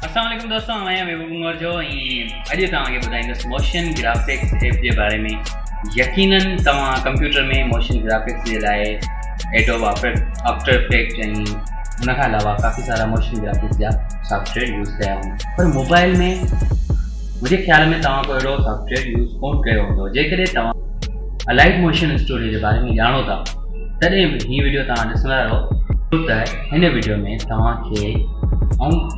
अस्सलाम वालेकुम दोस्तों, मैं महबूब उमर जो अॼु तव्हांखे ॿुधाईंदुसि मोशन ग्राफिक्स ऐप जे बारे में। यकीनन तव्हां कंप्यूटर में मोशन ग्राफिक्स जे लाइ एडोब आफ्टर इफेक्ट ऐं उन खां अलावा काफ़ी सारा मोशन ग्राफिक्स जा सॉफ्टवेयर यूज़ कया हूंदा, पर मोबाइल में मुंहिंजे ख़्याल में तव्हां को अहिड़ो सॉफ्टवेयर यूज़ कोन कयो हूंदो। जेकॾहिं तव्हां अलाइट मोशन स्टूडियो जे बारे में ॼाणो था तॾहिं बि हीअ वीडियो तव्हां ॾिसंदा रहो त हिन वीडियो में तव्हांखे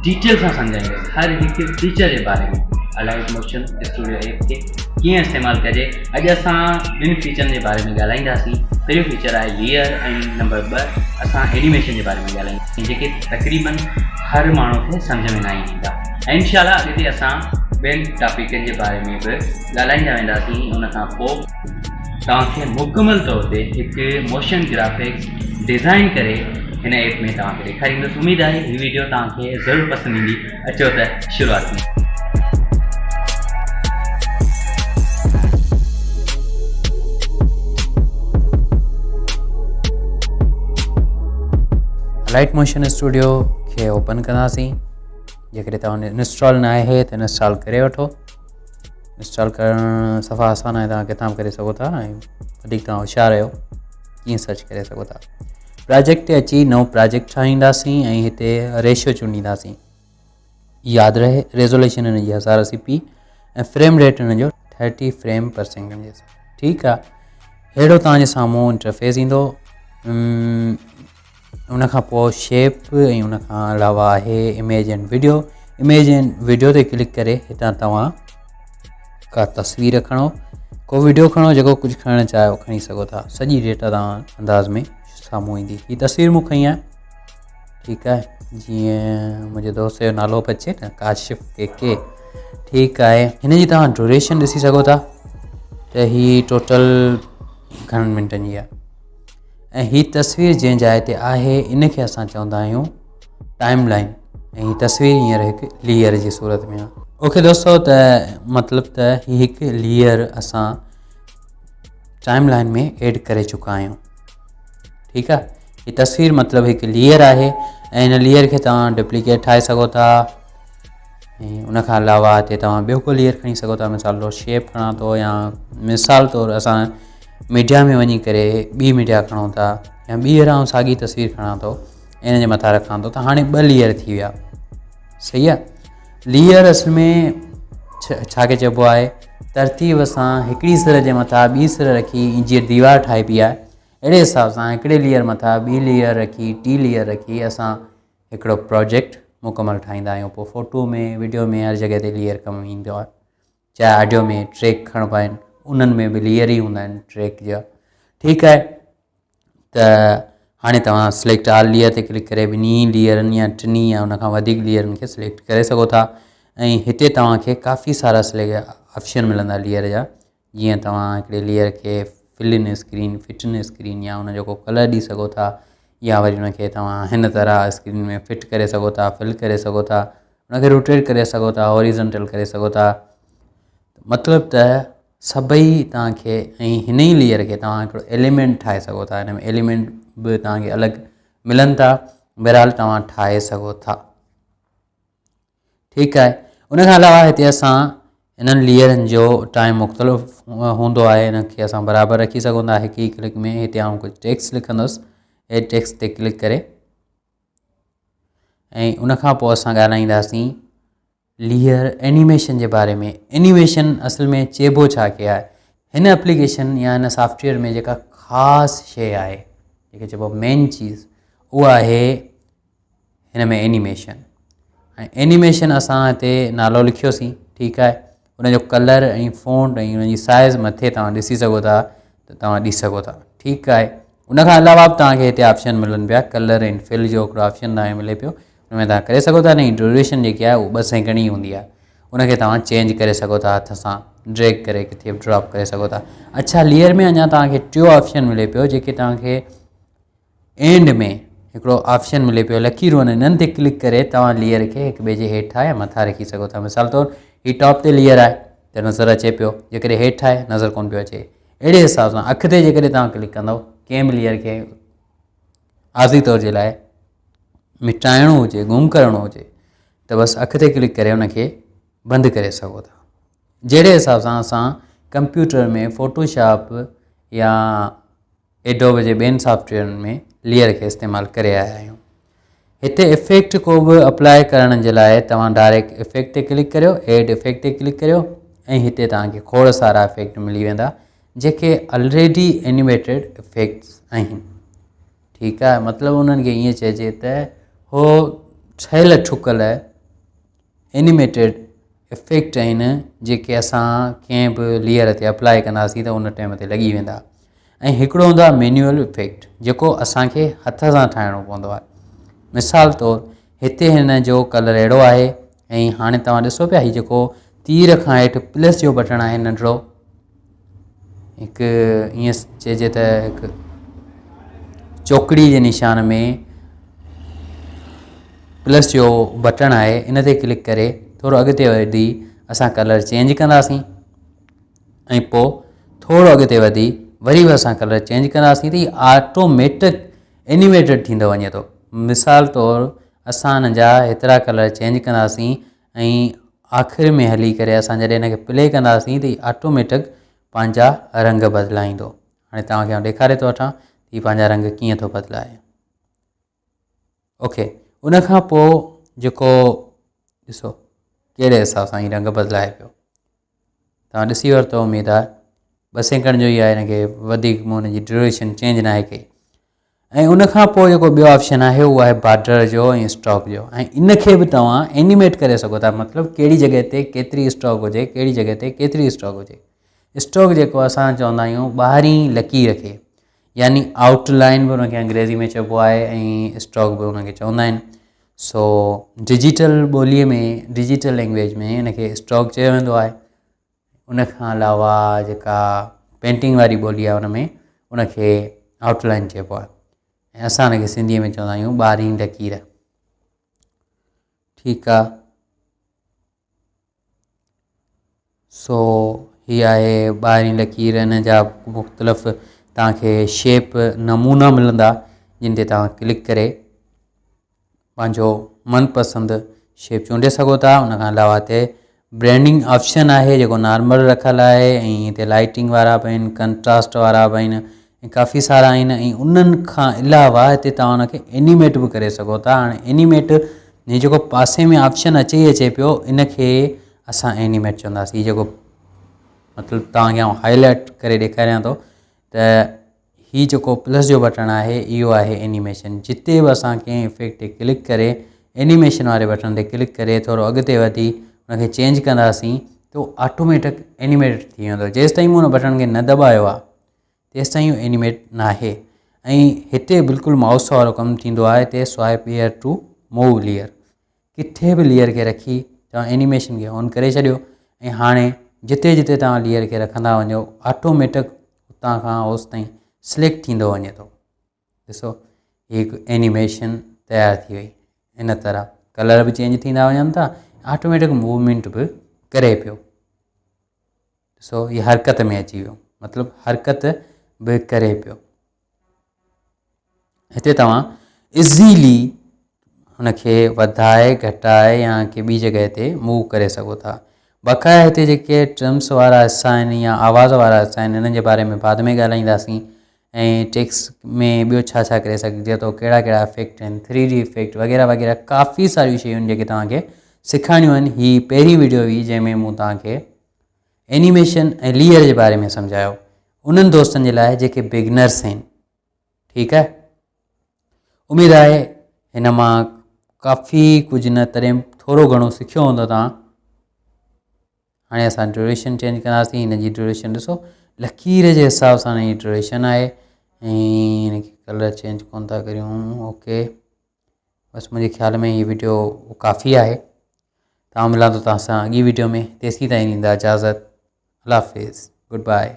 डिटेल सां सम्झाईंदुसि हर हिकु फीचर जे बारे में। अलाइट मोशन स्टूडियो ऐप खे कीअं इस्तेमालु कजे। अॼु असां ॿिनि फीचरनि जे बारे में ॻाल्हाईंदासीं। पहिरियों फीचर आहे लेयर ऐं नंबर 2 असां एनिमेशन जे बारे में ॻाल्हाईंदासीं, जेके तक़रीबन हर माण्हू खे सम्झ में न ईंदा। ऐं इंशाअल्लाह अॻिते असां ॿियनि टॉपिकनि जे बारे में बि ॻाल्हाईंदा वेंदासीं। उन खां पोइ तव्हांखे मुकमल तौर ते हिकु मोशन ग्राफिक्स डिज़ाइन करे हिन ऐप में तव्हांखे ॾेखारींदुसि। उम्मीद आहे हीअ वीडियो तव्हांखे ज़रूरु पसंदि ईंदी। अचो त शुरूआत में लाइट मोशन स्टूडियो खे ओपन कंदासीं। जेकॾहिं तव्हां इंस्टॉल न आहे त इंस्टॉल करे वठो। इंस्टॉल करणु सफ़ा आसान आहे, तव्हां किथां बि करे सघो था ऐं वधीक तव्हां होशियारु आहियो कीअं सर्च करे सघो था। प्रोजेक्ट ते अची नओं प्रोजेक्ट ठाहींदासीं ऐं हिते रेशियो चूंडींदासीं। यादि रहे रेज़ोल्यूशन हिन जी 1080p ऐं फ्रेम रेट हिन जो 30 फ्रेम पर सेकेंड जे साथ। ठीकु आहे, अहिड़ो तव्हांजे साम्हूं इंटरफेस ईंदो। उन खां पोइ शेप ऐं उन खां अलावा आहे image and video. Image and video ते क्लिक करे हितां तव्हां का तस्वीर खणो, को वीडियो खणो, जेको कुझु खणणु चाहियो खणी सघो था। सॼी डेटा तव्हां अंदाज़ में साम्हूं ईंदी। हीअ तस्वीर मूं खई आहे, ठीकु आहे। जीअं मुंहिंजे दोस्त जो नालो बि अचे न, काशिफ के। ठीकु आहे, हिन जी तव्हां ड्यूरेशन ॾिसी सघो था त हीअ टोटल घणनि मिंटनि जी आहे। ऐं हीअ तस्वीर जंहिं जाइ ते आहे इनखे असां चवंदा आहियूं टाइम लाइन। ऐं हीअ तस्वीर हींअर हिकु लेयर जी सूरत में आहे। ओके दोस्तो, त मतिलबु त हीअ हिकु लेयर असां टाइम लाइन में ऐड करे चुका आहियूं। ठीकु आहे, हीअ तस्वीर मतिलबु हिकु लेयर आहे ऐं हिन लेयर खे तव्हां डुप्लीकेट ठाहे सघो था। ऐं उन खां अलावा हिते तव्हां ॿियो को लेयर खणी सघो था। मिसाल तौरु शेप खणा थो, या मिसाल तौरु असां मीडिया में वञी करे ॿी मीडिया खणूं था, या ॿीहर ऐं साॻी तस्वीर खणा थो ऐं हिन जे मथां रखां थो, त हाणे 2 लेयर थी विया। सही आहे, लेयर असल में छा खे चइबो आहे, तरतीब सां हिकिड़ी सिर जे मथां ॿी सिर रखी जीअं दीवार ठाहिबी आहे, अहिड़े हिसाब सां हिकिड़े लेयर मथां ॿी लेयर रखी, टी लेयर रखी असां हिकिड़ो प्रोजेक्ट मुकमल ठाहींदा आहियूं। पोइ फ़ोटो में, वीडियो में, हर जॻह ते लेयर कमु ईंदो आहे। चाहे ऑडियो में ट्रैक खणिबा आहिनि, उन्हनि में बि लेयर ई हूंदा आहिनि ट्रैक जा। ठीकु आहे, त हाणे तव्हां सिलेक्ट आल लेयर ते क्लिक करे ॿिनी लेयरनि या टिनी या उनखां वधीक लेयरनि खे सिलेक्ट करे सघो था। ऐं हिते तव्हांखे काफ़ी सारा ऑप्शन मिलंदा लेयर जा। जीअं तव्हां हिकिड़े लेयर खे fill in screen, fit in screen, या उनजो को कलर ॾेई सघो था, या वरी उनखे तव्हां हिन तरह स्क्रीन में फिट करे सघो था, फिल करे सघो था, उनखे रोटेट करे सघो था, हॉरिज़ॉन्टल करे सघो था। मतिलबु त सभई तव्हांखे, ऐं हिन ई लेयर खे तव्हां हिकिड़ो एलिमेंट ठाहे सघो था। हिन में एलिमेंट बि तव्हांखे अलॻि मिलनि था, बहरहाल तव्हां ठाहे सघो था। ठीकु आहे, उनखां अलावा हिते असां इन्हनि लेयरनि जो टाइम मुख़्तलिफ़ हूंदो आहे, इनखे असां बराबरि रखी सघूं था हिकु ई क्लिक में। हिते आउं कुझु टेक्स्ट लिखंदुसि, हे टेक्स्ट ते क्लिक करे, ऐं उनखां पोइ असां ॻाल्हाईंदासीं लेयर एनिमेशन जे बारे में। एनिमेशन असल में चइबो छा के आहे, हिन एप्लीकेशन या हिन सॉफ्टवेयर में जेका ख़ासि शइ आहे, जेके चइबो मेन चीज़, उहा आहे हिन में एनिमेशन। ऐं एनिमेशन असां हिते नालो लिखियोसीं, ठीकु आहे। उनजो कलर ऐं फ़ॉन्ट ऐं उनजी साइज़ मथे तव्हां ॾिसी सघो था, त तव्हां ॾिसी सघो था। ठीकु आहे, उनखां अलावा बि तव्हांखे हिते ऑप्शन मिलनि पिया। कलर एंड फिल जो हिकिड़ो ऑप्शन तव्हांखे मिले पियो, उनमें तव्हां करे सघो था। न ड्यूरेशन जेकी आहे उहा 2 सेकेंड ई हूंदी आहे, उनखे तव्हां चेंज करे सघो था, हथ सां ड्रैग करे किथे बि ड्रॉप करे सघो था। अच्छा, लेयर में अञा तव्हांखे 3 ऑप्शन मिले पियो, जेके तव्हांखे एंड में हिकिड़ो ऑप्शन मिले पियो लकीरूं, इन्हनि ते क्लिक करे तव्हां लेयर खे हिक ॿिए जे हेठां या मथां रखी सघो था। मिसाल तौरु हीअ टॉप ते लेयर आहे त नज़र अचे पियो, जेकॾहिं हेठि आहे नज़र कोन पियो अचे। अहिड़े हिसाब सां अखि ते जेकॾहिं तव्हां क्लिक कंदव, कंहिं बि लेयर खे आज़ी तौर जे लाइ मिटाइणो हुजे, गुम करणो हुजे, त बसि अख ते क्लिक करे उनखे बंदि करे सघो था। जहिड़े हिसाब सां असां कंप्यूटर में फोटोशॉप या एडोब जे ॿियनि सॉफ्टवेयरनि में लेयर खे इस्तेमालु करे आया आहियूं। हिते इफेक्ट को बि अप्लाई करण जे लाइ तव्हां डायरेक्ट इफेक्ट ते क्लिक करियो, एड इफेक्ट ते क्लिक करियो ऐं हिते तव्हांखे खोड़ सारा इफेक्ट मिली वेंदा जेके ऑलरेडी एनिमेटेड इफेक्ट्स आहिनि। ठीकु आहे, मतिलबु उन्हनि खे ईअं चइजे त हो ठहियल ठुकल एनिमेटेड इफेक्ट आहिनि जेके असां कंहिं बि लेयर ते अप्लाई कंदासीं त उन टाइम ते लॻी वेंदा। ऐं हिकिड़ो हूंदो आहे मैन्युअल इफेक्ट जेको असांखे हथ सां ठाहिणो पवंदो आहे। मिसाल तौरु हिते हिन जो कलर अहिड़ो आहे ऐं हाणे तव्हां ॾिसो पिया हीउ जेको तीर खां हेठि प्लस जो बटण आहे नंढिड़ो, हिकु ईअं चइजे त हिकु चौकड़ी जे निशान में प्लस जो बटण आहे, इन ते क्लिक करे थोरो अॻिते वधी असां कलर चेंज कंदासीं ऐं पोइ थोरो अॻिते वधी वरी बि असां कलर चेंज कंदासीं त हीउ ऑटोमेटिक एनिमेटेड थींदो वञे थो। मिसाल तौरु असां हिन जा हेतिरा कलर चेंज कंदासीं ऐं आख़िर में हली करे असां जॾहिं हिनखे प्ले कंदासीं त हीउ ऑटोमेटिक पंहिंजा रंग बदिलाईंदो। हाणे तव्हांखे आउं ॾेखारे थो वठां हीउ पंहिंजा रंग कीअं थो बदिलाए। ओके, उनखां पोइ जेको ॾिसो कहिड़े हिसाब सां हीउ रंग बदिलाए पियो, तव्हां ॾिसी वरितो उमेदु आहे। 2 सेकंड जो ई आहे, हिनखे वधीक मूं हुनजी ड्यूरेशन चेंज न आहे कई। ऐं उनखां पोइ जेको ॿियो ऑप्शन आहे उहो आहे बॉर्डर जो ऐं स्ट्रोक जो, ऐं इनखे बि तव्हां एनिमेट करे सघो था। मतिलबु कहिड़ी जॻह ते केतिरी स्ट्रोक हुजे, कहिड़ी जॻह ते केतिरी स्ट्रोक हुजे। स्ट्रोक जेको असां चवंदा आहियूं ॿाहिरीं लकीर खे, यानी आउटलाइन बि हुनखे अंग्रेज़ी में चइबो आहे ऐं स्ट्रोक बि हुनखे चवंदा आहिनि। सो डिजिटल ॿोलीअ में, डिजिटल लैंग्वेज में हिनखे स्ट्रोक चयो वेंदो आहे। उनखां अलावा जेका पेंटिंग वारी ॿोली आहे उन में उनखे आउटलाइन चइबो आहे ऐं असां हिनखे सिंधीअ में चवंदा आहियूं ॿाहिरीं लकीर। ठीकु आहे, सो हीअ आहे ॿाहिरीं लकीर। हिन जा मुख़्तलिफ़ तव्हांखे शेप नमूना मिलंदा जिन ते तव्हां क्लिक करे पंहिंजो मनपसंदि शेप चूंडे सघो था। उनखां अलावा हिते ब्रांडिंग ऑप्शन आहे जेको नॉर्मल रखियलु आहे ऐं हिते लाइटिंग वारा बि आहिनि, कंट्रास्ट वारा बि आहिनि ऐं काफ़ी सारा आहिनि। ऐं उन्हनि खां अलावा हिते तव्हां हुनखे एनिमेट बि करे सघो था। हाणे एनिमेट हीअ जेको पासे में ऑप्शन अचे पियो इनखे असां एनिमेट चवंदासीं। जेको मतिलबु तव्हांखे आउं हाईलाइट करे ॾेखारियां थो त हीअ जेको प्लस जो बटण आहे इहो आहे एनिमेशन। जिते बि असां कंहिं इफेक्ट ते क्लिक करे एनिमेशन वारे बटन ते क्लिक करे थोरो अॻिते वधी उनखे चेंज कंदासीं त उहो ऑटोमेटिक एनिमेट थी वेंदो। जेसि ताईं मूं हुन बटन खे न दॿायो आहे तेसि ताईं उहो एनिमेट न आहे। ऐं हिते बिल्कुलु माउस वारो कमु थींदो आहे। हिते swipe here to move layer, किथे बि लेयर खे रखी तव्हां एनिमेशन खे ऑन करे छॾियो ऐं हाणे जिते जिते तव्हां लेयर खे रखंदा वञो ऑटोमेटिक हुतां खां होसि ताईं सिलेक्ट थींदो वञे थो। ॾिसो हिकु एनिमेशन तयारु थी वई। इन तरह कलर बि चेंज थींदा वञनि था, ऑटोमेटिक मूवमेंट बि करे पियो। ॾिसो हीअ हरकत में अची वियो, मतिलबु हरकत बि करे पियो। हिते तव्हां इज़ीली हुनखे वधाए घटाए या कंहिं ॿी जॻह ते मूव करे सघो था। बक़ाया हिते जेके ट्रिम्स वारा हिसा आहिनि या आवाज़ वारा हिसा आहिनि इन्हनि जे बारे में बाद में ॻाल्हाईंदासीं। ऐं टेक्स्ट में ॿियो छा छा करे सघिजे थो, कहिड़ा कहिड़ा इफेक्ट आहिनि, 3D इफेक्ट वग़ैरह वग़ैरह काफ़ी सारियूं शयूं जेके तव्हांखे सेखारियूं आहिनि। हीअ पहिरीं वीडियो हुई जंहिंमें मूं तव्हांखे एनिमेशन ऐं लेयर जे बारे में सम्झायो उन्हनि दोस्तनि जे लाइ जेके बिगनर्स आहिनि। ठीकु आहे, उमेदु आहे हिन मां काफ़ी कुझु न तॾहिं थोरो घणो सिखियो हूंदो तव्हां। हाणे असां ड्यूरेशन चेंज कंदासीं। हिन जी ड्यूरेशन ॾिसो लकीर जे हिसाब सां हिन जी ड्यूरेशन आहे ऐं हिनखे कलर चेंज कोन था करियूं। ओके, बसि मुंहिंजे ख़्याल में हीअ वीडियो काफ़ी आहे। तव्हां मिलां थो तव्हां सां अॻी वीडियो में, तेसीं ताईं ॾींदा इजाज़त। अल्लाह हाफ़िज़, गुड बाय।